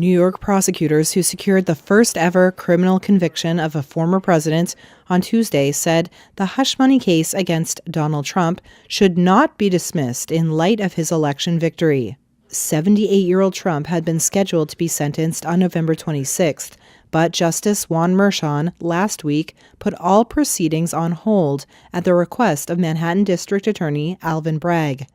New York prosecutors who secured the first ever criminal conviction of a former president on Tuesday said the hush money case against Donald Trump should not be dismissed in light of his election victory. 78-year-old Trump had been scheduled to be sentenced on November 26th, but Justice Juan Merchan last week put all proceedings on hold at the request of Manhattan District Attorney Alvin Bragg.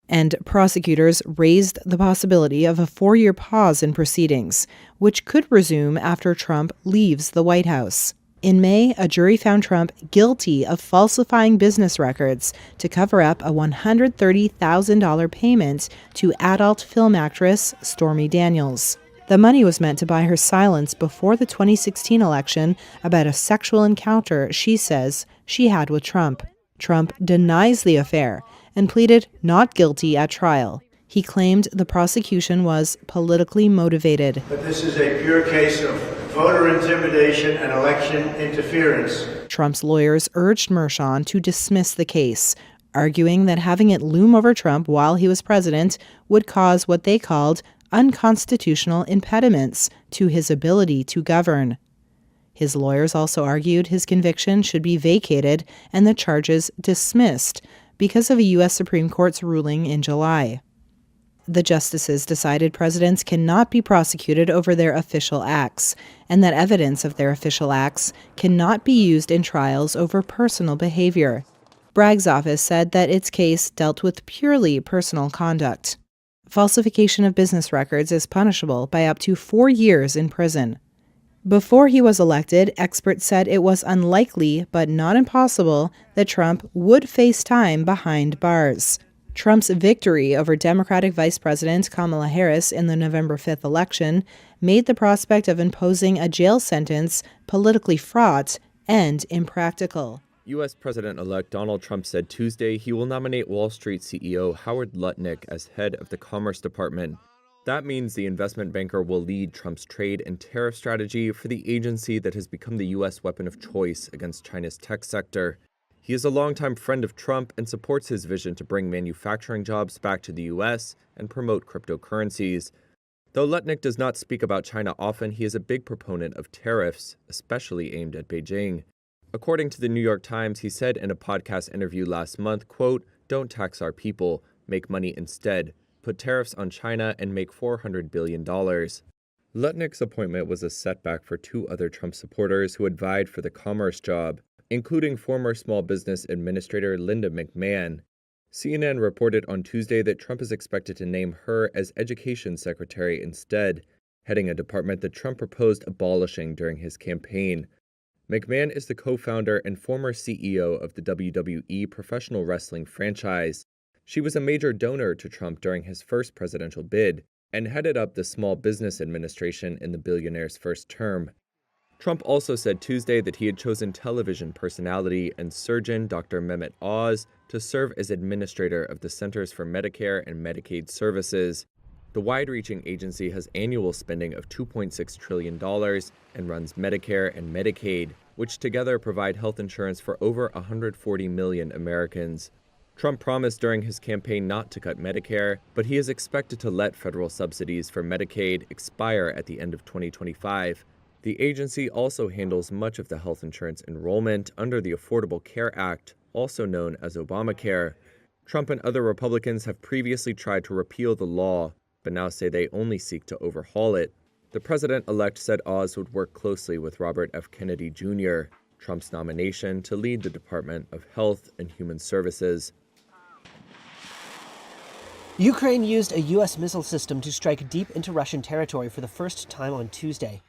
And prosecutors raised the possibility of a 4-year pause in proceedings, which could resume after Trump leaves the White House. In May, a jury found Trump guilty of falsifying business records to cover up a $130,000 payment to adult film actress Stormy Daniels. The money was meant to buy her silence before the 2016 election about a sexual encounter she says she had with Trump. Trump denies the affair and pleaded not guilty at trial. He claimed the prosecution was politically motivated. But this is a pure case of voter intimidation and election interference. Trump's lawyers urged Merchan to dismiss the case, arguing that having it loom over Trump while he was president would cause what they called unconstitutional impediments to his ability to govern. His lawyers also argued his conviction should be vacated and the charges dismissed because of a U.S. Supreme Court's ruling in July. The justices decided presidents cannot be prosecuted over their official acts, and that evidence of their official acts cannot be used in trials over personal behavior. Bragg's office said that its case dealt with purely personal conduct. Falsification of business records is punishable by up to 4 years in prison. Before he was elected, experts said it was unlikely, but not impossible, that Trump would face time behind bars. Trump's victory over Democratic Vice President Kamala Harris in the November 5th election made the prospect of imposing a jail sentence politically fraught and impractical. U.S. President-elect Donald Trump said Tuesday he will nominate Wall Street CEO Howard Lutnick as head of the Commerce Department. That means the investment banker will lead Trump's trade and tariff strategy for the agency that has become the U.S. weapon of choice against China's tech sector. He is a longtime friend of Trump and supports his vision to bring manufacturing jobs back to the U.S. and promote cryptocurrencies. Though Lutnick does not speak about China often, he is a big proponent of tariffs, especially aimed at Beijing. According to the New York Times, he said in a podcast interview last month, quote, "Don't tax our people, make money instead. Put tariffs on China and make $400 billion. Lutnick's appointment was a setback for 2 other Trump supporters who had vied for the commerce job, including former Small Business Administrator Linda McMahon. CNN reported on Tuesday that Trump is expected to name her as Education Secretary instead, heading a department that Trump proposed abolishing during his campaign. McMahon is the co-founder and former CEO of the WWE professional wrestling franchise. She was a major donor to Trump during his first presidential bid and headed up the Small Business Administration in the billionaire's first term. Trump also said Tuesday that he had chosen television personality and surgeon Dr. Mehmet Oz to serve as administrator of the Centers for Medicare and Medicaid Services. The wide-reaching agency has annual spending of $2.6 trillion and runs Medicare and Medicaid, which together provide health insurance for over 140 million Americans. Trump promised during his campaign not to cut Medicare, but he is expected to let federal subsidies for Medicaid expire at the end of 2025. The agency also handles much of the health insurance enrollment under the Affordable Care Act, also known as Obamacare. Trump and other Republicans have previously tried to repeal the law, but now say they only seek to overhaul it. The president-elect said Oz would work closely with Robert F. Kennedy Jr., Trump's nomination to lead the Department of Health and Human Services. Ukraine used a U.S. missile system to strike deep into Russian territory for the first time on Tuesday.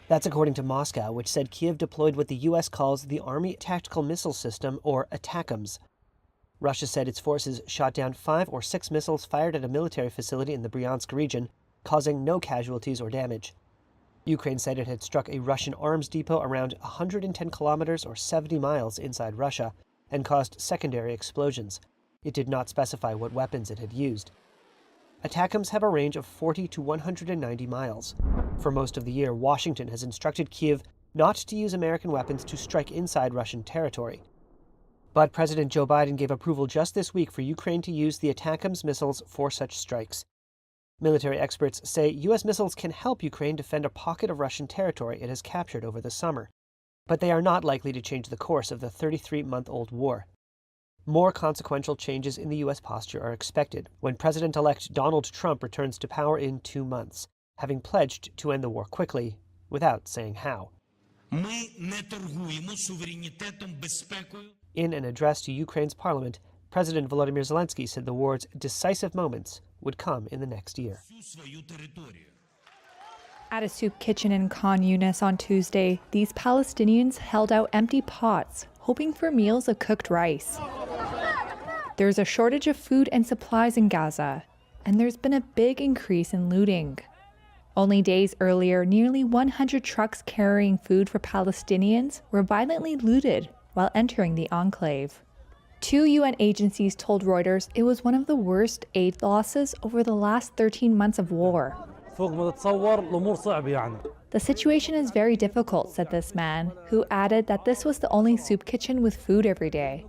That's according to Moscow, which said Kyiv deployed what the U.S. calls the Army Tactical Missile System, or ATACMS. Russia said its forces shot down 5 or 6 missiles fired at a military facility in the Bryansk region, causing no casualties or damage. Ukraine said it had struck a Russian arms depot around 110 kilometers or 70 miles inside Russia and caused secondary explosions. It did not specify what weapons it had used. ATACMS have a range of 40 to 190 miles. For most of the year, Washington has instructed Kyiv not to use American weapons to strike inside Russian territory. But President Joe Biden gave approval just this week for Ukraine to use the ATACMS missiles for such strikes. Military experts say U.S. missiles can help Ukraine defend a pocket of Russian territory it has captured over the summer, but they are not likely to change the course of the 33-month-old war. More consequential changes in the U.S. posture are expected when President-elect Donald Trump returns to power in 2 months, having pledged to end the war quickly, without saying how. In an address to Ukraine's parliament, President Volodymyr Zelensky said the war's decisive moments would come in the next year. At a soup kitchen in Khan Yunis on Tuesday, these Palestinians held out empty pots, hoping for meals of cooked rice. There's a shortage of food and supplies in Gaza, and there's been a big increase in looting. Only days earlier, nearly 100 trucks carrying food for Palestinians were violently looted while entering the enclave. 2 UN agencies told Reuters it was one of the worst aid losses over the last 13 months of war. The situation is very difficult, said this man, who added that this was the only soup kitchen with food every day.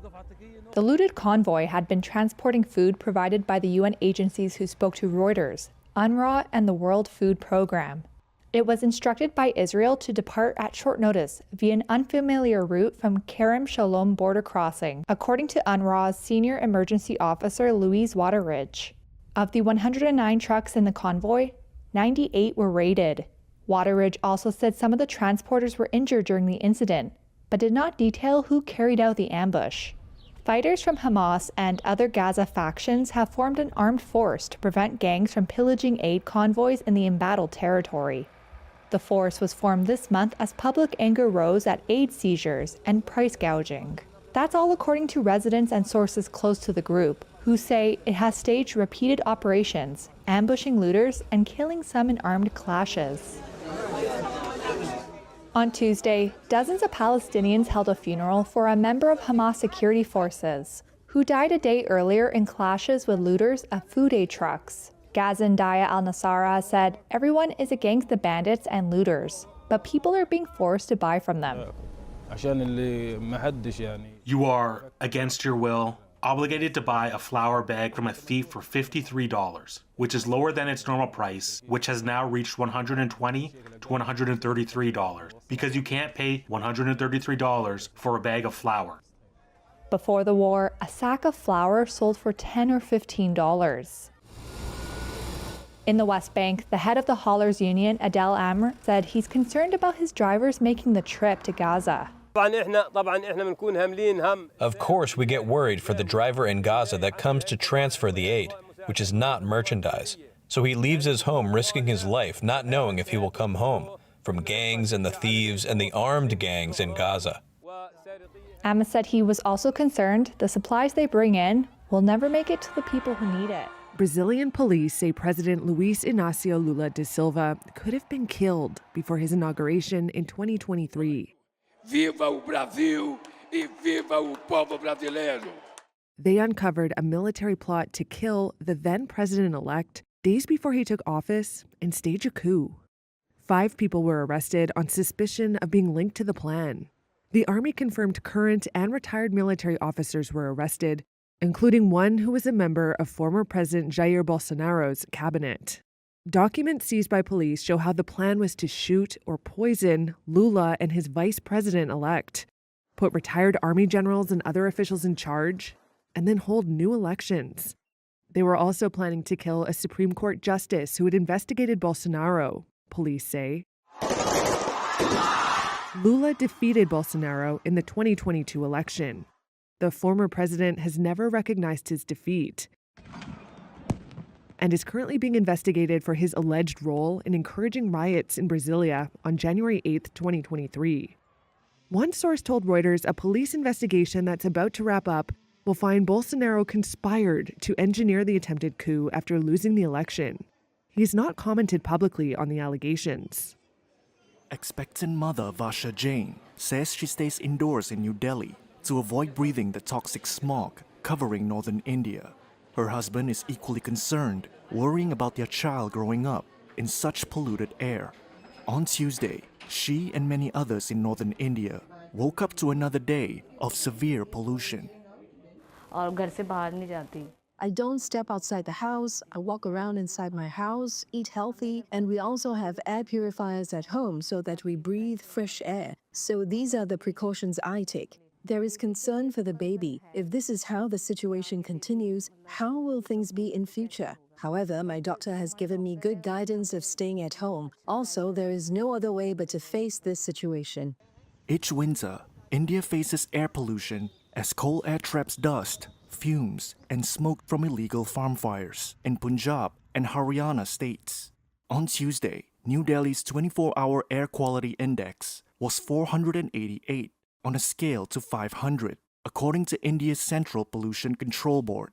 The looted convoy had been transporting food provided by the UN agencies who spoke to Reuters, UNRWA, and the World Food Programme. It was instructed by Israel to depart at short notice via an unfamiliar route from Kerem Shalom border crossing, according to UNRWA's senior emergency officer Louise Wateridge. Of the 109 trucks in the convoy, 98 were raided. Wateridge also said some of the transporters were injured during the incident, but did not detail who carried out the ambush. Fighters from Hamas and other Gaza factions have formed an armed force to prevent gangs from pillaging aid convoys in the embattled territory. The force was formed this month as public anger rose at aid seizures and price gouging. That's all according to residents and sources close to the group, who say it has staged repeated operations, ambushing looters and killing some in armed clashes. On Tuesday, dozens of Palestinians held a funeral for a member of Hamas security forces, who died a day earlier in clashes with looters of food aid trucks. Gazan Daya al-Nasara said, "Everyone is against the bandits and looters, but people are being forced to buy from them." You are, against your will, obligated to buy a flour bag from a thief for $53, which is lower than its normal price, which has now reached $120 to $133, because you can't pay $133 for a bag of flour. Before the war, a sack of flour sold for $10 or $15. In the West Bank, the head of the haulers union, Adel Amr, said he's concerned about his drivers making the trip to Gaza. Of course, we get worried for the driver in Gaza that comes to transfer the aid, which is not merchandise. So he leaves his home risking his life, not knowing if he will come home, from gangs and the thieves and the armed gangs in Gaza. Amr said he was also concerned the supplies they bring in will never make it to the people who need it. Brazilian police say President Luiz Inácio Lula da Silva could have been killed before his inauguration in 2023. Viva o Brasil e viva o povo brasileiro. They uncovered a military plot to kill the then president-elect days before he took office and stage a coup. 5 people were arrested on suspicion of being linked to the plan. The army confirmed current and retired military officers were arrested, including one who was a member of former President Jair Bolsonaro's cabinet. Documents seized by police show how the plan was to shoot or poison Lula and his vice president-elect, put retired army generals and other officials in charge, and then hold new elections. They were also planning to kill a Supreme Court justice who had investigated Bolsonaro, police say. Lula defeated Bolsonaro in the 2022 election. The former president has never recognized his defeat and is currently being investigated for his alleged role in encouraging riots in Brasilia on January 8, 2023. One source told Reuters a police investigation that's about to wrap up will find Bolsonaro conspired to engineer the attempted coup after losing the election. He's not commented publicly on the allegations. Expectant mother Vasha Jain says she stays indoors in New Delhi to avoid breathing the toxic smog covering northern India. Her husband is equally concerned, worrying about their child growing up in such polluted air. On Tuesday, she and many others in northern India woke up to another day of severe pollution. I don't step outside the house, I walk around inside my house, eat healthy, and we also have air purifiers at home so that we breathe fresh air. So these are the precautions I take. There is concern for the baby. If this is how the situation continues, how will things be in future? However, my doctor has given me good guidance of staying at home. Also, there is no other way but to face this situation. Each winter, India faces air pollution as coal air traps dust, fumes, and smoke from illegal farm fires in Punjab and Haryana states. On Tuesday, New Delhi's 24-hour air quality index was 488 on a scale to 500, according to India's Central Pollution Control Board.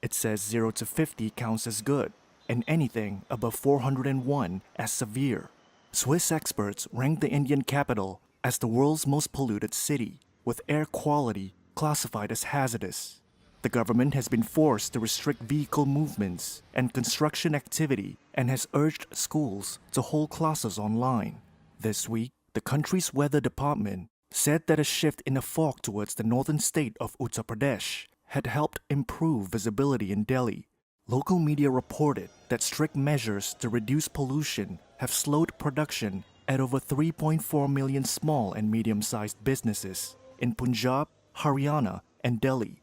It says 0 to 50 counts as good, and anything above 401 as severe. Swiss experts ranked the Indian capital as the world's most polluted city, with air quality classified as hazardous. The government has been forced to restrict vehicle movements and construction activity and has urged schools to hold classes online. This week, the country's weather department said that a shift in the fog towards the northern state of Uttar Pradesh had helped improve visibility in Delhi. Local media reported that strict measures to reduce pollution have slowed production at over 3.4 million small and medium-sized businesses in Punjab, Haryana, and Delhi.